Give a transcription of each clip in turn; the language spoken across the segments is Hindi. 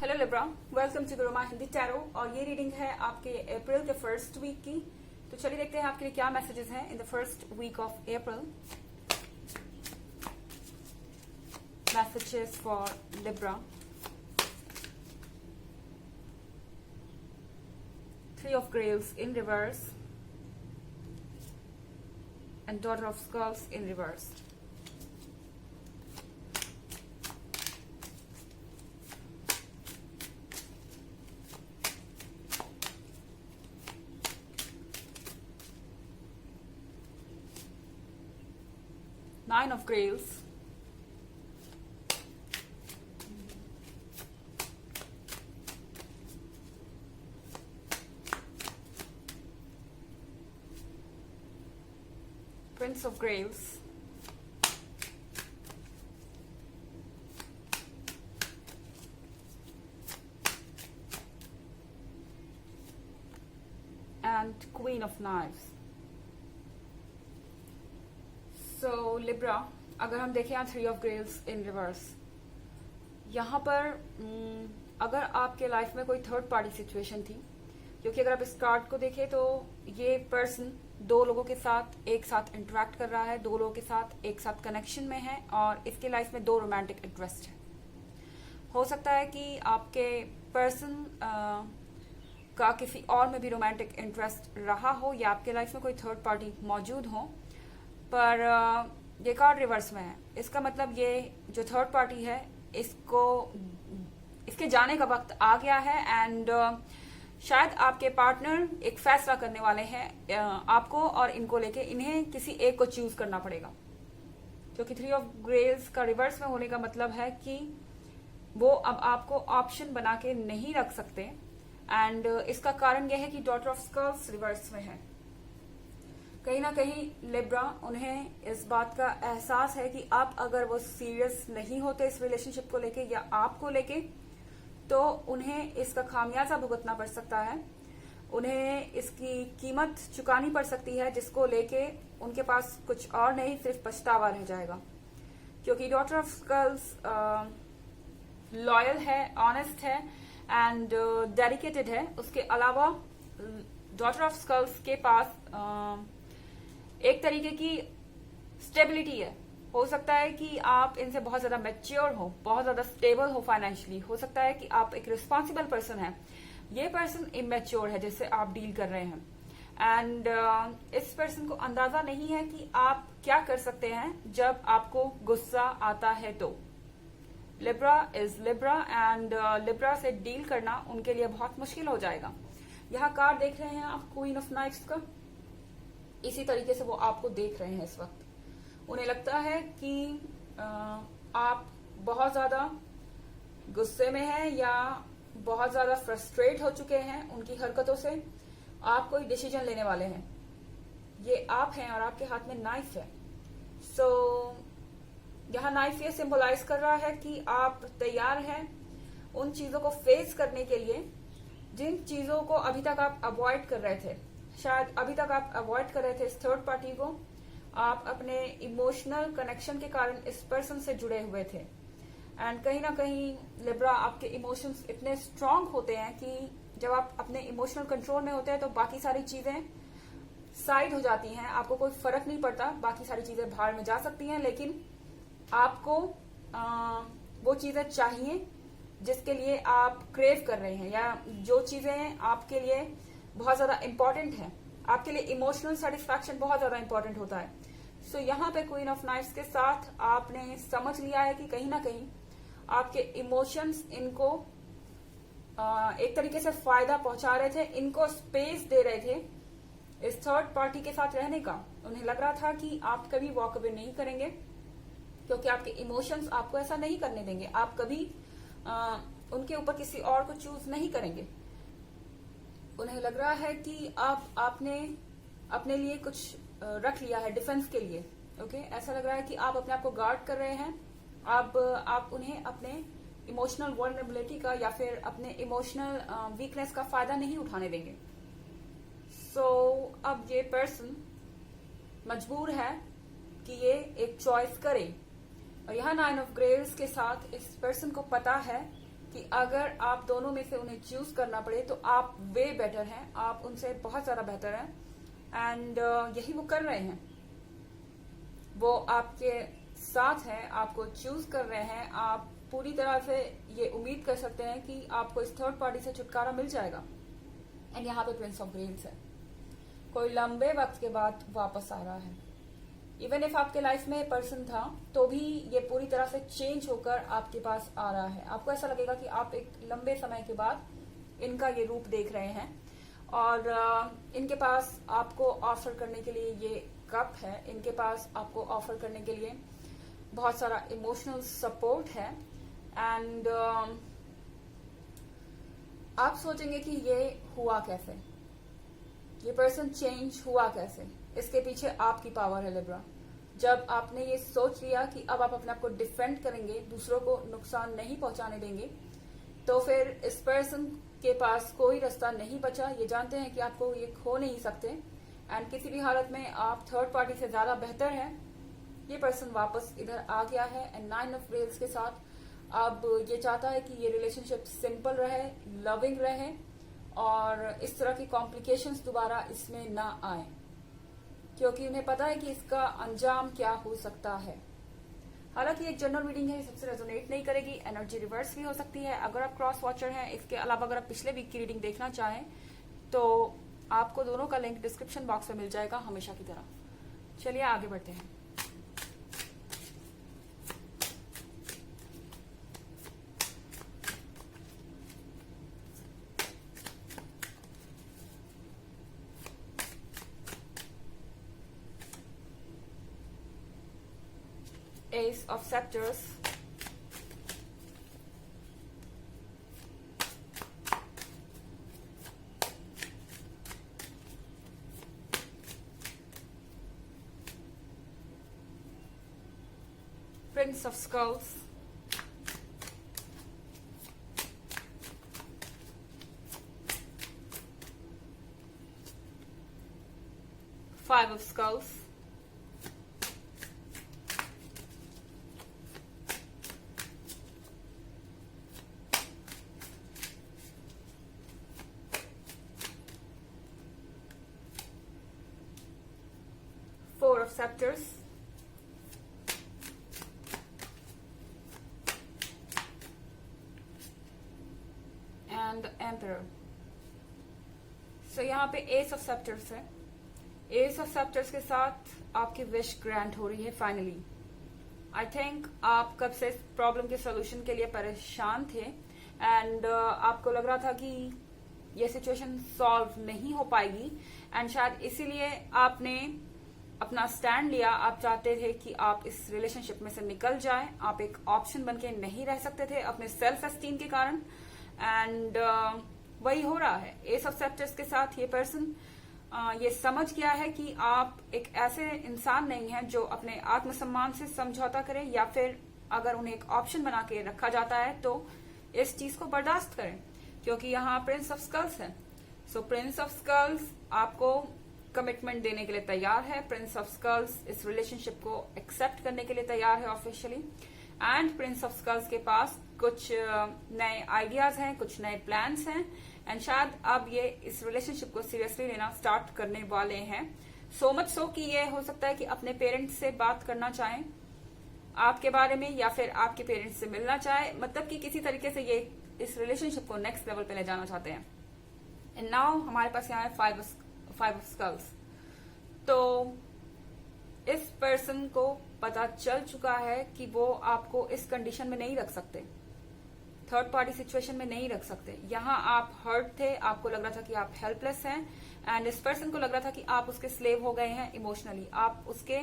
Hello Libra, welcome to Guruma Hindi tarot. और ये रीडिंग है आपके अप्रैल के फर्स्ट वीक की। तो चलिए देखते हैं आपके लिए क्या मैसेजेस हैं in the first week of April. Messages for Libra. 3 of Grails in reverse and Daughter of Skulls in reverse. Nine of Grails, Prince of Grails, and Queen of Knives. So Libra, अगर हम देखें यहाँ 3 ऑफ ग्रेल्स इन रिवर्स, यहाँ पर अगर आपके लाइफ में कोई थर्ड पार्टी सिचुएशन थी, क्योंकि अगर आप इस कार्ड को देखें तो ये पर्सन दो लोगों के साथ एक साथ इंटरेक्ट कर रहा है, दो लोगों के साथ एक साथ कनेक्शन में है और इसके लाइफ में 2 रोमांटिक इंटरेस्ट है। हो सकता है कि आपके पर्सन का किसी और में भी रोमांटिक इंटरेस्ट रहा हो या आपके लाइफ में कोई थर्ड पार्टी मौजूद हो, पर ये कार्ड रिवर्स में है। इसका मतलब ये जो थर्ड पार्टी है इसके जाने का वक्त आ गया है एंड शायद आपके पार्टनर एक फैसला करने वाले हैं आपको और इनको लेके। इन्हें किसी एक को चूज करना पड़ेगा, क्योंकि 3 ऑफ ग्रेल्स का रिवर्स में होने का मतलब है कि वो अब आपको ऑप्शन बना के नहीं रख सकते एंड इसका कारण यह है कि डॉटर ऑफ स्कल्स रिवर्स में है। कहीं ना कहीं लिब्रा, उन्हें इस बात का एहसास है कि आप अगर वो सीरियस नहीं होते इस रिलेशनशिप को लेके या आपको लेके, तो उन्हें इसका खामियाजा भुगतना पड़ सकता है। उन्हें इसकी कीमत चुकानी पड़ सकती है, जिसको लेके उनके पास कुछ और नहीं, सिर्फ पछतावा रह जाएगा। क्योंकि डॉटर ऑफ स्कल्स लॉयल है, ऑनेस्ट है एंड डेडिकेटेड है। उसके अलावा डॉटर ऑफ स्कल्स के पास एक तरीके की स्टेबिलिटी है। हो सकता है कि आप इनसे बहुत ज्यादा मैच्योर हो, बहुत ज्यादा स्टेबल हो फाइनेंशियली। हो सकता है कि आप एक रिस्पॉन्सिबल पर्सन है, ये पर्सन इमेच्योर है जिससे आप डील कर रहे हैं एंड इस पर्सन को अंदाजा नहीं है कि आप क्या कर सकते हैं जब आपको गुस्सा आता है। तो Libra is Libra and Libra से डील करना उनके लिए बहुत मुश्किल हो जाएगा। यहाँ कार्ड देख रहे हैं आप क्वीन ऑफ नाइट्स का, इसी तरीके से वो आपको देख रहे हैं इस वक्त। उन्हें लगता है कि आप बहुत ज्यादा गुस्से में हैं या बहुत ज्यादा फ्रस्ट्रेट हो चुके हैं उनकी हरकतों से। आप कोई डिसीजन लेने वाले हैं, ये आप हैं और आपके हाथ में नाइफ है। सो यहाँ नाइफ ये सिंबलाइज कर रहा है कि आप तैयार हैं उन चीजों को फेस करने के लिए जिन चीजों को अभी तक आप अवॉइड कर रहे थे। शायद अभी तक आप अवॉइड कर रहे थे इस थर्ड पार्टी को, आप अपने इमोशनल कनेक्शन के कारण इस पर्सन से जुड़े हुए थे एंड कहीं ना कहीं लिब्रा, आपके इमोशंस इतने स्ट्रांग होते हैं कि जब आप अपने इमोशनल कंट्रोल में होते हैं तो बाकी सारी चीजें साइड हो जाती हैं, आपको कोई फर्क नहीं पड़ता, बाकी सारी चीजें बाहर में जा सकती हैं, लेकिन आपको वो चीजें चाहिए जिसके लिए आप क्रेव कर रहे हैं या जो चीजें आपके लिए बहुत ज्यादा इंपॉर्टेंट है। आपके लिए इमोशनल सेटिस्फैक्शन बहुत ज्यादा इंपॉर्टेंट होता है। सो यहाँ पे क्वीन ऑफ नाइट्स के साथ आपने समझ लिया है कि कहीं ना कहीं आपके इमोशंस इनको एक तरीके से फायदा पहुंचा रहे थे, इनको स्पेस दे रहे थे इस थर्ड पार्टी के साथ रहने का। उन्हें लग रहा था कि आप कभी वॉक अवे नहीं करेंगे क्योंकि आपके इमोशंस आपको ऐसा नहीं करने देंगे। आप कभी उनके ऊपर किसी और को चूज नहीं करेंगे। उन्हें लग रहा है कि आपने अपने लिए कुछ रख लिया है डिफेंस के लिए। ओके, ऐसा लग रहा है कि आप अपने आप को गार्ड कर रहे हैं। आप उन्हें अपने इमोशनल वल्नरेबिलिटी का या फिर अपने इमोशनल वीकनेस का फायदा नहीं उठाने देंगे। सो अब ये पर्सन मजबूर है कि ये एक चॉइस करे और यहाँ 9 ऑफ ग्रेव्स के साथ इस पर्सन को पता है कि अगर आप दोनों में से उन्हें चूज करना पड़े तो आप वे बेटर हैं, आप उनसे बहुत ज्यादा बेहतर हैं। एंड यही वो कर रहे हैं, वो आपके साथ हैं, आपको चूज कर रहे हैं। आप पूरी तरह से ये उम्मीद कर सकते हैं कि आपको इस थर्ड पार्टी से छुटकारा मिल जाएगा। एंड यहाँ पे प्रिंस ऑफ ग्रेव्स है, कोई लंबे वक्त के बाद वापस आ रहा है। इवन इफ आपके लाइफ में पर्सन था तो भी ये पूरी तरह से चेंज होकर आपके पास आ रहा है। आपको ऐसा लगेगा कि आप एक लंबे समय के बाद इनका ये रूप देख रहे हैं और इनके पास आपको ऑफर करने के लिए ये कप है, इनके पास आपको ऑफर करने के लिए बहुत सारा इमोशनल सपोर्ट है। एंड आप सोचेंगे कि ये हुआ कैसे, ये पर्सन चेंज हुआ कैसे, इसके पीछे आपकी पावर है लिब्रा। जब आपने ये सोच लिया कि अब आप अपने आप को डिफेंड करेंगे, दूसरों को नुकसान नहीं पहुंचाने देंगे, तो फिर इस पर्सन के पास कोई रास्ता नहीं बचा। ये जानते हैं कि आपको ये खो नहीं सकते एंड किसी भी हालत में आप थर्ड पार्टी से ज्यादा बेहतर है। ये पर्सन वापस इधर आ गया है एंड 9 ऑफ वेल्स के साथ अब ये चाहता है कि ये रिलेशनशिप सिंपल रहे, लविंग रहे और इस तरह की कॉम्प्लिकेशंस दोबारा इसमें ना आए, क्योंकि उन्हें पता है कि इसका अंजाम क्या हो सकता है। हालांकि एक जनरल रीडिंग है, सबसे रेजोनेट नहीं करेगी, एनर्जी रिवर्स भी हो सकती है अगर आप क्रॉस वॉचर हैं। इसके अलावा अगर आप पिछले वीक की रीडिंग देखना चाहें तो आपको दोनों का लिंक डिस्क्रिप्शन बॉक्स में मिल जाएगा हमेशा की तरह। चलिए आगे बढ़ते हैं। Ace of Scepters, Prince of Skulls, Five of Skulls, Four of Scepters, and Emperor. So यहाँ पे Ace of Scepters है। Ace of Scepters के साथ आपकी विश ग्रांट हो रही है फाइनली। आई थिंक आप कब से इस प्रॉब्लम के सोल्यूशन के लिए परेशान थे एंड आपको लग रहा था कि ये सिचुएशन सॉल्व नहीं हो पाएगी एंड शायद इसीलिए आपने अपना स्टैंड लिया। आप चाहते थे कि आप इस रिलेशनशिप में से निकल जाएं, आप एक ऑप्शन बन के नहीं रह सकते थे अपने सेल्फ एस्टीम के कारण एंड वही हो रहा है। एस ऑफ सेप्टर्स के साथ ये पर्सन ये समझ गया है कि आप एक ऐसे इंसान नहीं हैं जो अपने आत्मसम्मान से समझौता करे या फिर अगर उन्हें एक ऑप्शन बना के रखा जाता है तो इस चीज को बर्दाश्त करें, क्योंकि यहाँ प्रिंस ऑफ स्कल्स है। सो प्रिंस ऑफ स्कल्स आपको कमिटमेंट देने के लिए तैयार है। प्रिंस ऑफ स्कल्स इस रिलेशनशिप को एक्सेप्ट करने के लिए तैयार है officially and prince of skulls के पास कुछ नए आइडियाज हैं, कुछ नए प्लान्स हैं एंड शायद अब ये इस रिलेशनशिप को सीरियसली लेना स्टार्ट करने वाले हैं। सो मच सो कि ये हो सकता है कि अपने पेरेंट्स से बात करना चाहें आपके बारे में या फिर आपके पेरेंट्स से मिलना चाहे, मतलब कि किसी तरीके से ये इस रिलेशनशिप को नेक्स्ट लेवल पे ले जाना चाहते हैं। एंड नाउ हमारे पास यहाँ है फाइव ऑफ स्कल्स। तो इस पर्सन को पता चल चुका है कि वो आपको इस कंडीशन में नहीं रख सकते, थर्ड पार्टी सिचुएशन में नहीं रख सकते। यहाँ आप हर्ट थे, आपको लग रहा था कि आप हेल्पलेस हैं एंड इस पर्सन को लग रहा था कि आप उसके स्लेव हो गए हैं इमोशनली, आप उसके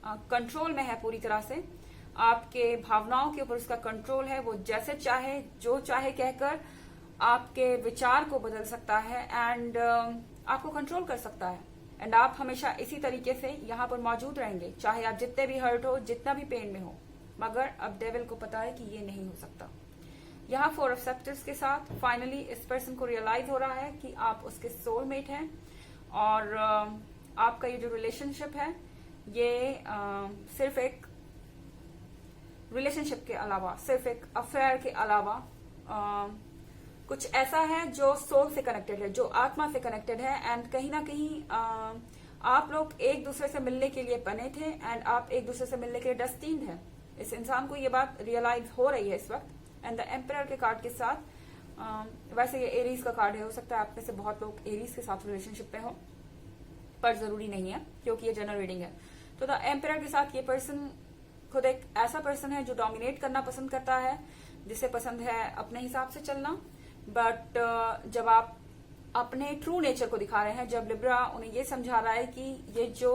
कंट्रोल में है पूरी तरह से, आपके भावनाओं के ऊपर उसका कंट्रोल है। वो जैसे चाहे जो चाहे कहकर आपके विचार को बदल सकता है एंड आपको कंट्रोल कर सकता है एंड आप हमेशा इसी तरीके से यहाँ पर मौजूद रहेंगे, चाहे आप जितने भी हर्ट हो, जितना भी पेन में हो। मगर अब डेविल को पता है कि ये नहीं हो सकता। यहाँ फोर ऑफ सेप्टर्स के साथ फाइनली इस पर्सन को रियलाइज हो रहा है कि आप उसके सोलमेट हैं और आपका ये जो रिलेशनशिप है ये सिर्फ एक रिलेशनशिप के अलावा, सिर्फ एक अफेयर के अलावा कुछ ऐसा है जो सोल से कनेक्टेड है, जो आत्मा से कनेक्टेड है, एंड कहीं ना कहीं आप लोग एक दूसरे से मिलने के लिए बने थे एंड आप एक दूसरे से मिलने के लिए डेस्टिन्ड है। इस इंसान को ये बात रियलाइज हो रही है इस वक्त। एंड द एम्परर के कार्ड के साथ वैसे ये एरीज का कार्ड है, हो सकता है आप में से बहुत लोग एरीज के साथ रिलेशनशिप पे हो, पर जरूरी नहीं है क्योंकि ये जनरल रीडिंग है। तो द एम्परर के साथ ये पर्सन खुद एक ऐसा पर्सन है जो डोमिनेट करना पसंद करता है, जिसे पसंद है अपने हिसाब से चलना। बट जब आप अपने ट्रू नेचर को दिखा रहे हैं, जब लिब्रा उन्हें ये समझा रहा है कि ये जो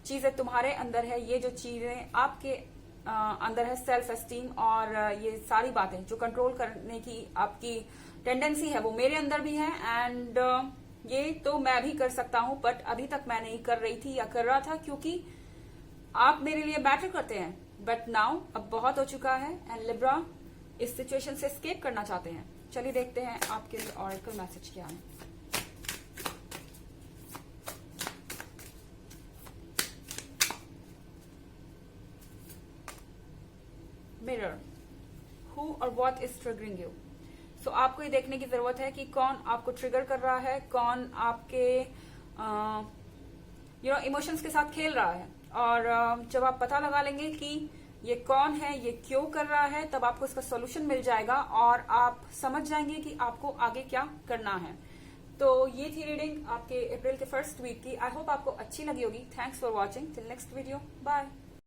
चीजें तुम्हारे अंदर है, ये जो चीजें आपके अंदर है, सेल्फ एस्टीम और ये सारी बातें जो कंट्रोल करने की आपकी टेंडेंसी है, वो मेरे अंदर भी है एंड ये तो मैं भी कर सकता हूं, बट अभी तक मैं नहीं कर रही थी या कर रहा था क्योंकि आप मेरे लिए मैटर करते हैं। बट नाउ अब बहुत हो चुका है एंड लिब्रा इस सिचुएशन से एस्केप करना चाहते हैं। चलिए देखते हैं आपके लिए ऑरेकल मैसेज क्या है। मिरर, हु और व्हाट इज ट्रिगरिंग यू। सो आपको ये देखने की जरूरत है कि कौन आपको ट्रिगर कर रहा है, कौन आपके इमोशंस के साथ खेल रहा है। और जब आप पता लगा लेंगे कि ये कौन है, ये क्यों कर रहा है, तब आपको इसका सॉल्यूशन मिल जाएगा और आप समझ जाएंगे कि आपको आगे क्या करना है। तो ये थी रीडिंग आपके अप्रैल के फर्स्ट वीक की। आई होप आपको अच्छी लगी होगी। Thanks for watching. Till next video, bye.